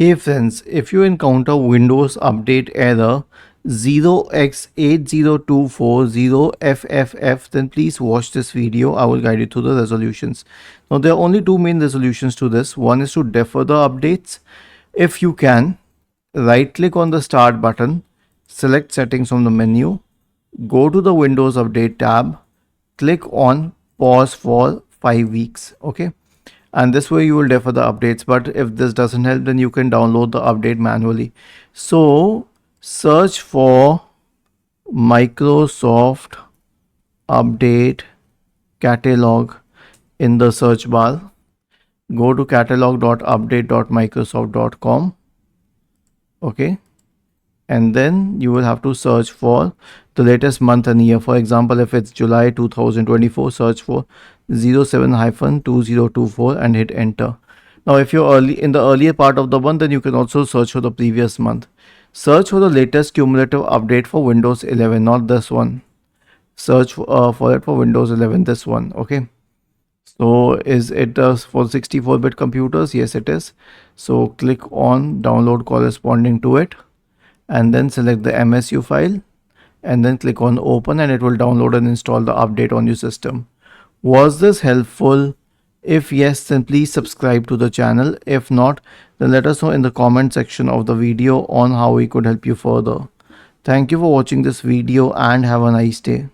Hey friends, if you encounter Windows update error 0x80240FFF, then please watch this video. I will guide you through the resolutions. Now there are only two main resolutions to this. One is to defer the updates. If you can, right click on the start button, select settings from the menu, go to the Windows Update tab, click on pause for 5 weeks. Okay, and this way you will defer the updates, but if this doesn't help, then you can download the update manually. So search for Microsoft Update Catalog in the search bar. Go to catalog.update.microsoft.com. Okay, and then you will have to search for the latest month and year. For example, if it's July 2024, search for 07-2024 and hit enter. Now if you're in the earlier part of the month, then you can also search for the previous month. Search for the latest cumulative update for Windows 11, not this one. Search for it for Windows 11, this one. Okay, so is it for 64-bit computers? Yes, it is. So click on download corresponding to it, and then select the MSU file, and then click on open, and it will download and install the update on your system. Was this helpful? If yes, then please subscribe to the channel. If not, then let us know in the comment section of the video on how we could help you further. Thank you for watching this video and have a nice day.